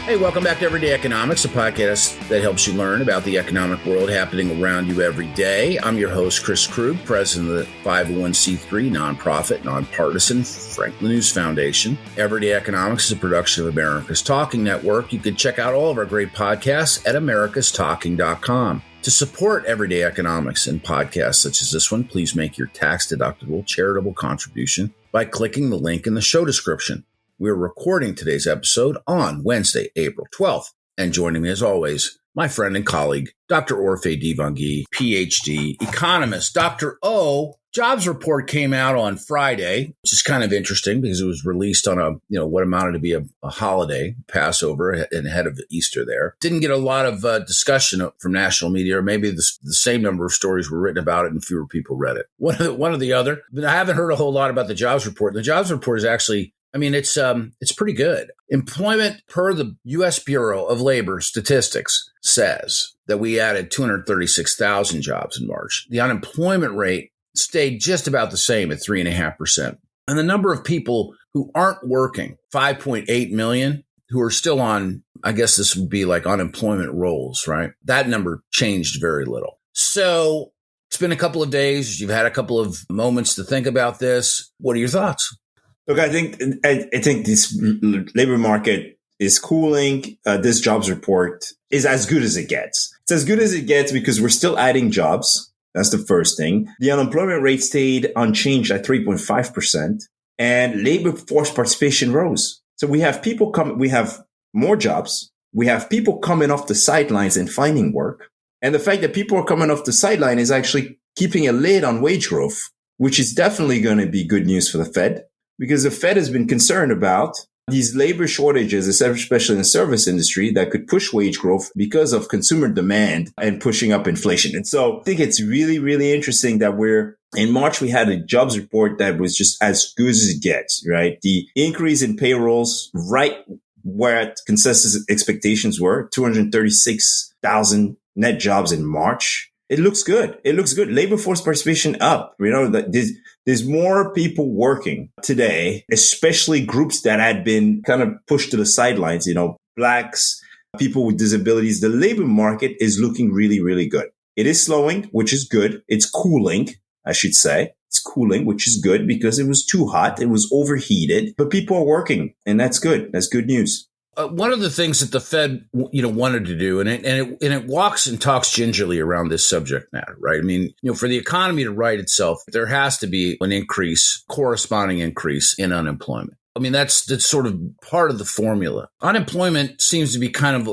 Hey, welcome back to Everyday Economics, a podcast that helps you learn about the economic world happening around you every day. I'm your host, Chris Krug, president of the 501c3 nonprofit, nonpartisan Franklin News Foundation. Everyday Economics is a production of America's Talking Network. You can check out all of our great podcasts at americastalking.com. To support Everyday Economics and podcasts such as this one, please make your tax-deductible charitable contribution by clicking the link in the show description. We're recording today's episode on Wednesday, April 12th. And joining me as always, my friend and colleague, Dr. Orphe Divounguy, PhD, economist. Dr. O, jobs report came out on Friday, which is kind of interesting because it was released on what amounted to be a holiday, Passover, and ahead of Easter there. Didn't get a lot of discussion from national media, or maybe the same number of stories were written about it and fewer people read it. One or the other. But I haven't heard a whole lot about the jobs report. The jobs report is actually, it's pretty good. Employment per the U.S. Bureau of Labor Statistics says that we added 236,000 jobs in March. The unemployment rate stayed just about the same at 3.5%. And the number of people who aren't working, 5.8 million, who are still on, I guess this would be like unemployment rolls, right? That number changed very little. So it's been a couple of days. You've had a couple of moments to think about this. What are your thoughts? Look, I think this labor market is cooling. This jobs report is as good as it gets. It's as good as it gets because we're still adding jobs. That's the first thing. The unemployment rate stayed unchanged at 3.5%, and labor force participation rose. So we have we have more jobs. We have people coming off the sidelines and finding work. And the fact that people are coming off the sideline is actually keeping a lid on wage growth, which is definitely going to be good news for the Fed. Because the Fed has been concerned about these labor shortages, especially in the service industry, that could push wage growth because of consumer demand and pushing up inflation. And so I think it's really, really interesting that in March, we had a jobs report that was just as good as it gets, right? The increase in payrolls, right where consensus expectations were, 236,000 net jobs in March. It looks good. Labor force participation up. There's more people working today, especially groups that had been kind of pushed to the sidelines, Blacks, people with disabilities. The labor market is looking really, really good. It is slowing, which is good. It's cooling, I should say. It's cooling, which is good because it was too hot. It was overheated, but people are working, and that's good. That's good news. One of the things that the Fed, wanted to do, and it walks and talks gingerly around this subject matter, right? For the economy to right itself, there has to be an corresponding increase in unemployment. That's sort of part of the formula. Unemployment seems to be kind of,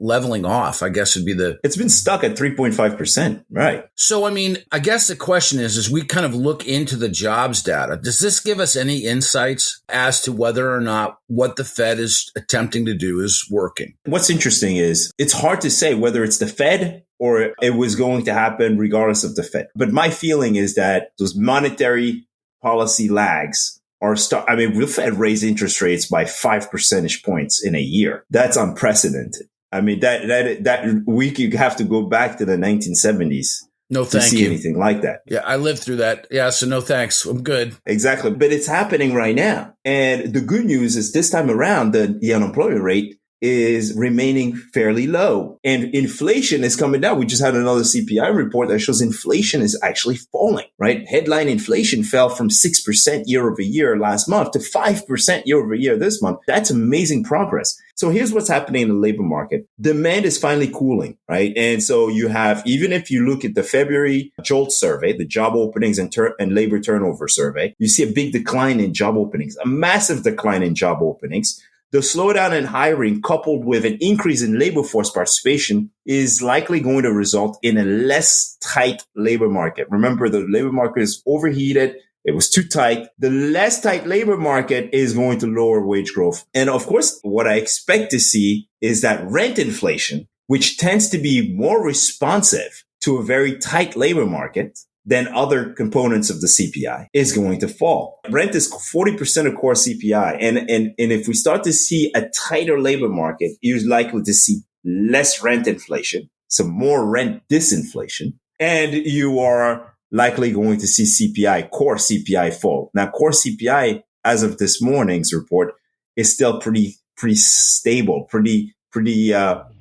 leveling off, I guess would be It's been stuck at 3.5%, right? So, I guess the question is, as we kind of look into the jobs data, does this give us any insights as to whether or not what the Fed is attempting to do is working? What's interesting is it's hard to say whether it's the Fed or it was going to happen regardless of the Fed. But my feeling is that those monetary policy lags the Fed raised interest rates by 5 percentage points in a year. That's unprecedented. That week you have to go back to the 1970s. To see anything like that. Yeah, I lived through that. Yeah, so no thanks. I'm good. Exactly. But it's happening right now. And the good news is this time around, the unemployment rate is remaining fairly low. And inflation is coming down. We just had another CPI report that shows inflation is actually falling, right? Headline inflation fell from 6% year over year last month to 5% year over year this month. That's amazing progress. So here's what's happening in the labor market. Demand is finally cooling, right? And so you have, even if you look at the February JOLT survey, the job openings and labor turnover survey, you see a big decline in job openings, a massive decline in job openings. The slowdown in hiring coupled with an increase in labor force participation is likely going to result in a less tight labor market. Remember, the labor market is overheated. It was too tight. The less tight labor market is going to lower wage growth. And of course, what I expect to see is that rent inflation, which tends to be more responsive to a very tight labor market than other components of the CPI, is going to fall. Rent is 40% of core CPI. And if we start to see a tighter labor market, you're likely to see less rent inflation, some more rent disinflation, and you are likely going to see CPI, core CPI fall. Now, core CPI, as of this morning's report, is still pretty pretty stable, pretty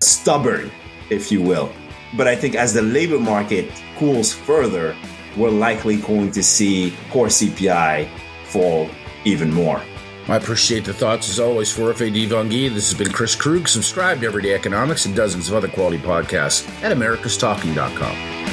stubborn, if you will. But I think as the labor market cools further, we're likely going to see core CPI fall even more. I appreciate the thoughts as always for Orphe Divounguy. This has been Chris Krug. Subscribe to Everyday Economics and dozens of other quality podcasts at americastalking.com.